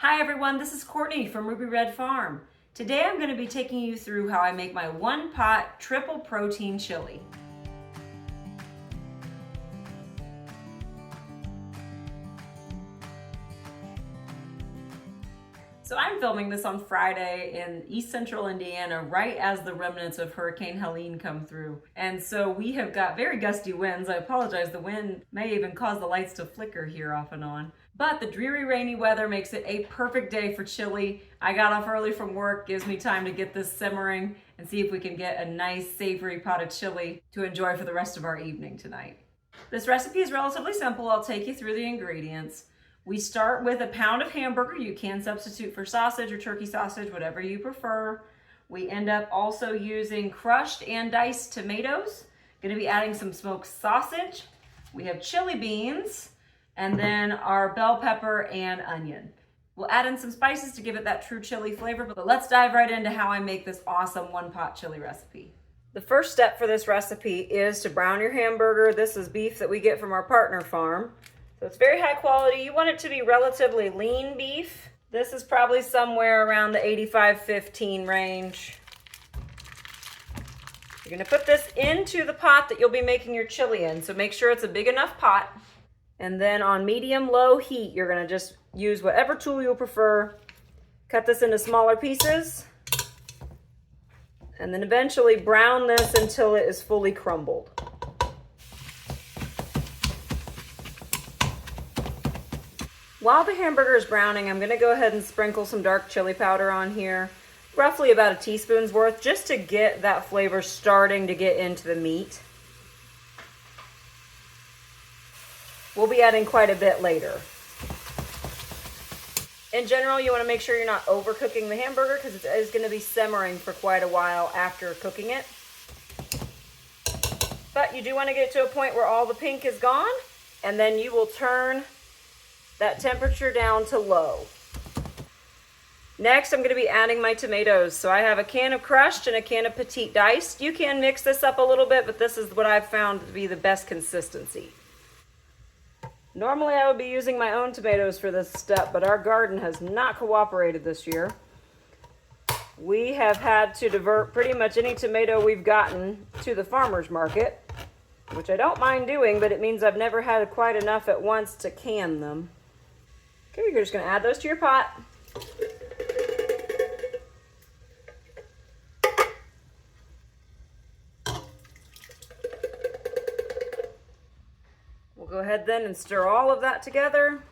Hi everyone, this is Courtney from Ruby Red Farm. Today I'm going to be taking you through how I make my one pot triple protein chili. So I'm filming this on Friday in East Central Indiana right as the remnants of Hurricane Helene come through. And so we have got very gusty winds. I apologize, the wind may even cause the lights to flicker here off and on. But the dreary rainy weather makes it a perfect day for chili. I got off early from work, gives me time to get this simmering and see if we can get a nice savory pot of chili to enjoy for the rest of our evening tonight. This recipe is relatively simple. I'll take you through the ingredients. We start with a pound of hamburger. You can substitute for sausage or turkey sausage, whatever you prefer. We end up also using crushed and diced tomatoes. Going to be adding some smoked sausage. We have chili beans, and then our bell pepper and onion. We'll add in some spices to give it that true chili flavor, but let's dive right into how I make this awesome one-pot chili recipe. The first step for this recipe is to brown your hamburger. This is beef that we get from our partner farm. So it's very high quality. You want it to be relatively lean beef. This is probably somewhere around the 85-15 range. You're gonna put this into the pot that you'll be making your chili in. So make sure it's a big enough pot. And then on medium-low heat, you're gonna just use whatever tool you'll prefer. Cut this into smaller pieces. And then eventually brown this until it is fully crumbled. While the hamburger is browning, I'm gonna go ahead and sprinkle some dark chili powder on here, roughly about a teaspoon's worth, just to get that flavor starting to get into the meat. We'll be adding quite a bit later. In general, you wanna make sure you're not overcooking the hamburger because it is gonna be simmering for quite a while after cooking it. But you do wanna get to a point where all the pink is gone, and then you will turn that temperature down to low. Next, I'm going to be adding my tomatoes. So I have a can of crushed and a can of petite diced. You can mix this up a little bit, but this is what I've found to be the best consistency. Normally I would be using my own tomatoes for this step, but our garden has not cooperated this year. We have had to divert pretty much any tomato we've gotten to the farmer's market, which I don't mind doing, but it means I've never had quite enough at once to can them. Okay, you're just gonna add those to your pot. We'll go ahead then and stir all of that together.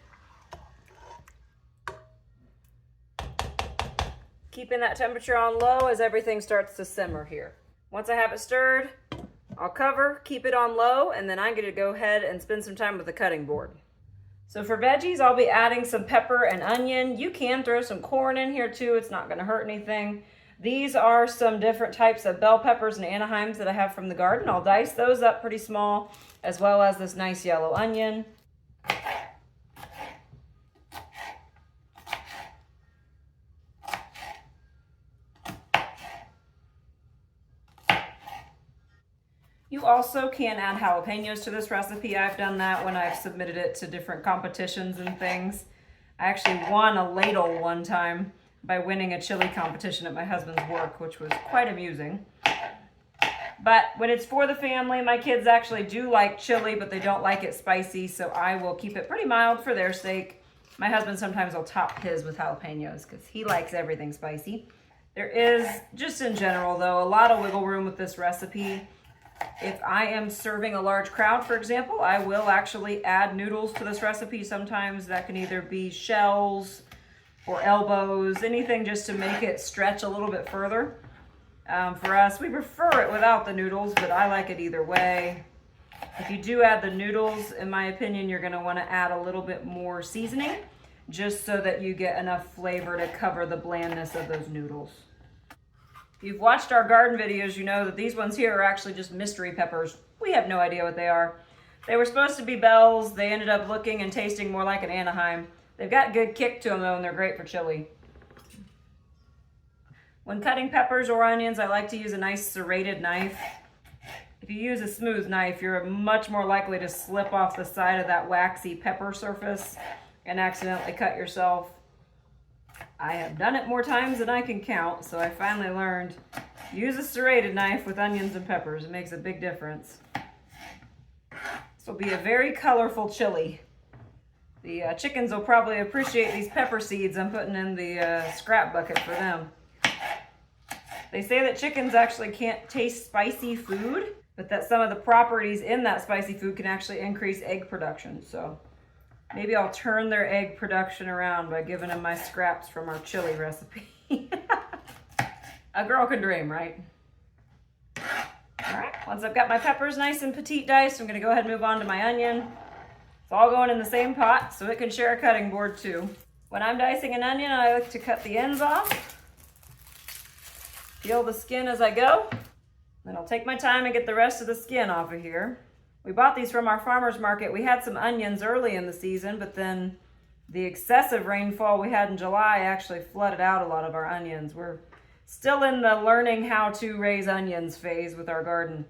Keeping that temperature on low as everything starts to simmer here. Once I have it stirred, I'll cover, keep it on low, and then I'm gonna go ahead and spend some time with the cutting board. So for veggies, I'll be adding some pepper and onion. You can throw some corn in here too. It's not gonna hurt anything. These are some different types of bell peppers and Anaheims that I have from the garden. I'll dice those up pretty small, as well as this nice yellow onion. You also can add jalapenos to this recipe. I've done that when I've submitted it to different competitions and things. I actually won a ladle one time by winning a chili competition at my husband's work, which was quite amusing. But when it's for the family, my kids actually do like chili, but they don't like it spicy, so I will keep it pretty mild for their sake. My husband sometimes will top his with jalapenos because he likes everything spicy. There is, just in general though, a lot of wiggle room with this recipe. If I am serving a large crowd, for example, I will actually add noodles to this recipe. Sometimes that can either be shells or elbows, anything just to make it stretch a little bit further. For us, we prefer it without the noodles, but I like it either way. If you do add the noodles, in my opinion, you're going to want to add a little bit more seasoning, just so that you get enough flavor to cover the blandness of those noodles. If you've watched our garden videos, you know that these ones here are actually just mystery peppers. We have no idea what they are. They were supposed to be bells. They ended up looking and tasting more like an Anaheim. They've got good kick to them though, and they're great for chili. When cutting peppers or onions, I like to use a nice serrated knife. If you use a smooth knife, you're much more likely to slip off the side of that waxy pepper surface and accidentally cut yourself. I have done it more times than I can count, so I finally learned use a serrated knife with onions and peppers. It makes a big difference. This will be a very colorful chili. The chickens will probably appreciate these pepper seeds I'm putting in the scrap bucket for them. They say that chickens actually can't taste spicy food, but that some of the properties in that spicy food can actually increase egg production. So maybe I'll turn their egg production around by giving them my scraps from our chili recipe. A girl can dream, right? All right, once I've got my peppers nice and petite diced, I'm gonna go ahead and move on to my onion. It's all going in the same pot, so it can share a cutting board too. When I'm dicing an onion, I like to cut the ends off, peel the skin as I go. Then I'll take my time and get the rest of the skin off of here. We bought these from our farmer's market. We had some onions early in the season, but then the excessive rainfall we had in July actually flooded out a lot of our onions. We're still in the learning how to raise onions phase with our garden.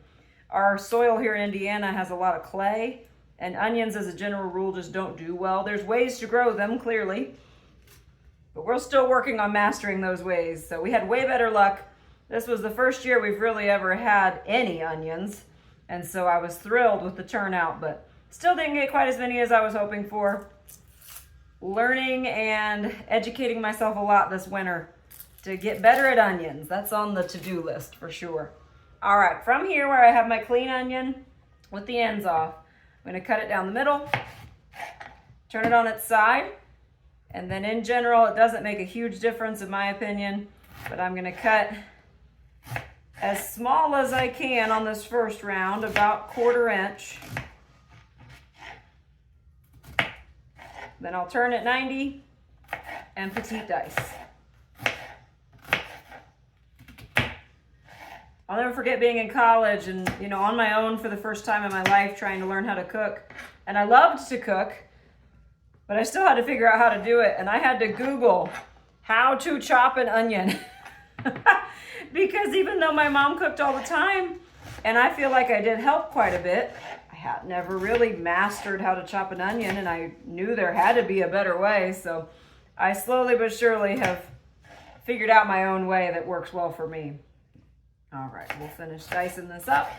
Our soil here in Indiana has a lot of clay, and onions as a general rule just don't do well. There's ways to grow them, clearly, but we're still working on mastering those ways. So we had way better luck. This was the first year we've really ever had any onions, and so I was thrilled with the turnout, but still didn't get quite as many as I was hoping for. Learning and educating myself a lot this winter to get better at onions. That's on the to-do list for sure. All right, from here where I have my clean onion with the ends off, I'm gonna cut it down the middle, turn it on its side, and then in general, it doesn't make a huge difference in my opinion, but I'm gonna cut as small as I can on this first round, about 1/4 inch. Then I'll turn it 90 and petite dice. I'll never forget being in college and, on my own for the first time in my life trying to learn how to cook. And I loved to cook, but I still had to figure out how to do it. And I had to Google how to chop an onion. Because even though my mom cooked all the time, and I feel like I did help quite a bit, I had never really mastered how to chop an onion, and I knew there had to be a better way. So I slowly but surely have figured out my own way that works well for me. All right, we'll finish dicing this up.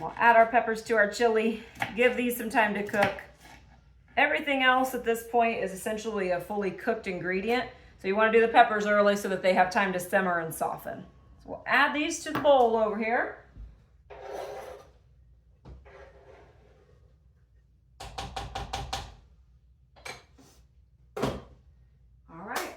We'll add our peppers to our chili, give these some time to cook. Everything else at this point is essentially a fully cooked ingredient. So you want to do the peppers early so that they have time to simmer and soften. So we'll add these to the bowl over here. All right.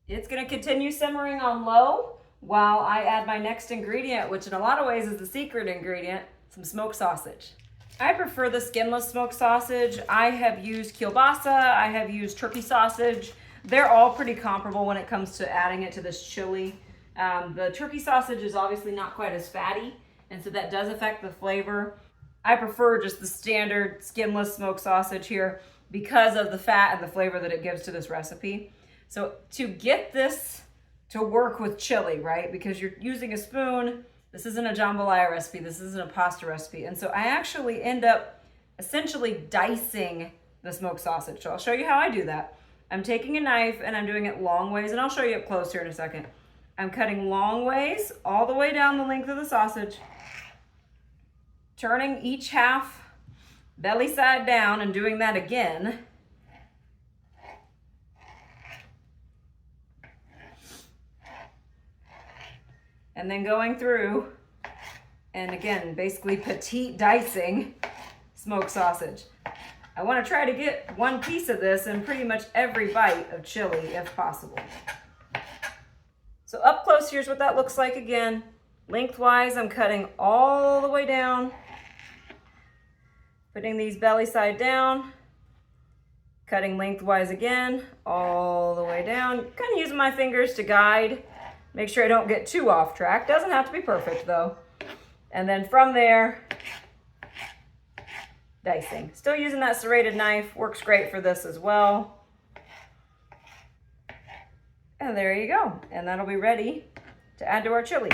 It's going to continue simmering on low while I add my next ingredient, which in a lot of ways is the secret ingredient, some smoked sausage. I prefer the skinless smoked sausage. I have used kielbasa, I have used turkey sausage. They're all pretty comparable when it comes to adding it to this chili. The turkey sausage is obviously not quite as fatty, and so that does affect the flavor. I prefer just the standard skinless smoked sausage here because of the fat and the flavor that it gives to this recipe. So to get this to work with chili, right? Because you're using a spoon. This isn't a jambalaya recipe. This isn't a pasta recipe. And so I actually end up essentially dicing the smoked sausage. So I'll show you how I do that. I'm taking a knife and I'm doing it long ways, and I'll show you up close here in a second. I'm cutting long ways all the way down the length of the sausage, turning each half belly side down and doing that again. And then going through and again, basically petite dicing smoked sausage. I want to try to get one piece of this in pretty much every bite of chili if possible. So up close, here's what that looks like again. Lengthwise, I'm cutting all the way down, putting these belly side down, cutting lengthwise again, all the way down. Kind of using my fingers to guide. Make sure I don't get too off track. Doesn't have to be perfect though. And then from there, dicing. Still using that serrated knife. Works great for this as well. And there you go. And that'll be ready to add to our chili.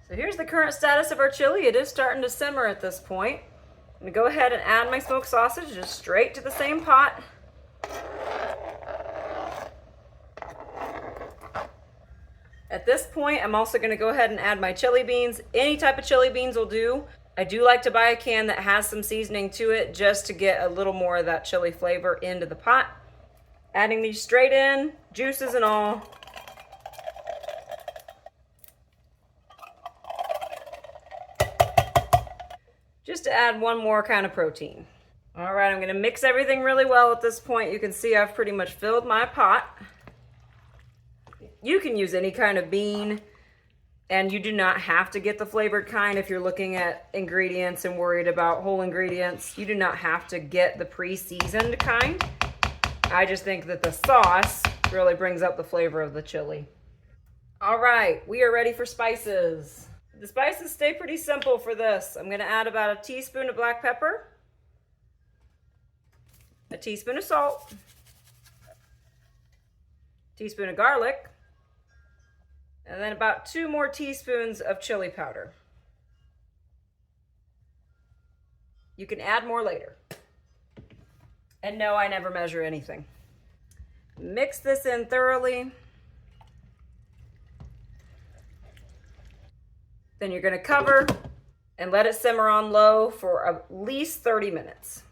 So here's the current status of our chili. It is starting to simmer at this point. I'm gonna go ahead and add my smoked sausage just straight to the same pot. At this point, I'm also gonna go ahead and add my chili beans. Any type of chili beans will do. I do like to buy a can that has some seasoning to it just to get a little more of that chili flavor into the pot. Adding these straight in, juices and all. Just to add one more kind of protein. All right, I'm gonna mix everything really well at this point. You can see I've pretty much filled my pot. You can use any kind of bean, and you do not have to get the flavored kind if you're looking at ingredients and worried about whole ingredients. You do not have to get the pre-seasoned kind. I just think that the sauce really brings up the flavor of the chili. All right, we are ready for spices. The spices stay pretty simple for this. I'm gonna add about a teaspoon of black pepper, a teaspoon of salt, a teaspoon of garlic, and then about 2 more teaspoons of chili powder. You can add more later. And no, I never measure anything. Mix this in thoroughly. Then you're gonna cover and let it simmer on low for at least 30 minutes.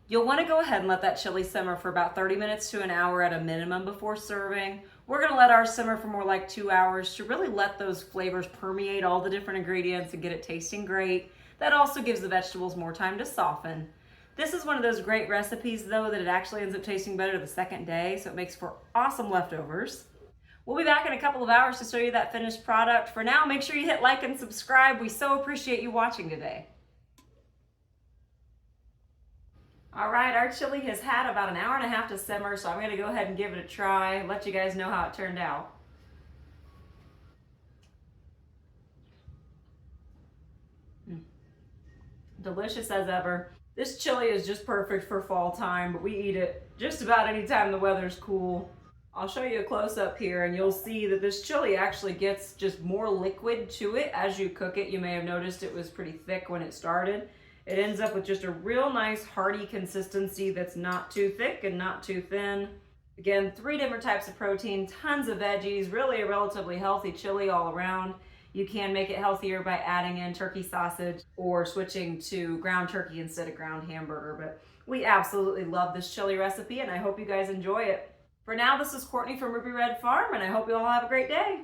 You'll wanna go ahead and let that chili simmer for about 30 minutes to an hour at a minimum before serving. We're gonna let ours simmer for more like 2 hours to really let those flavors permeate all the different ingredients and get it tasting great. That also gives the vegetables more time to soften. This is one of those great recipes though that it actually ends up tasting better the second day, so it makes for awesome leftovers. We'll be back in a couple of hours to show you that finished product. For now, make sure you hit like and subscribe. We so appreciate you watching today. All right, our chili has had about an hour and a half to simmer, so I'm gonna go ahead and give it a try, let you guys know how it turned out. Delicious as ever. This chili is just perfect for fall time, but we eat it just about any time the weather's cool. I'll show you a close-up here and you'll see that this chili actually gets just more liquid to it as you cook it. You may have noticed it was pretty thick when it started. It ends up with just a real nice hearty consistency that's not too thick and not too thin. Again, 3 different types of protein, tons of veggies, really a relatively healthy chili all around. You can make it healthier by adding in turkey sausage or switching to ground turkey instead of ground hamburger. But we absolutely love this chili recipe and I hope you guys enjoy it. For now, this is Courtney from Ruby Red Farm and I hope you all have a great day.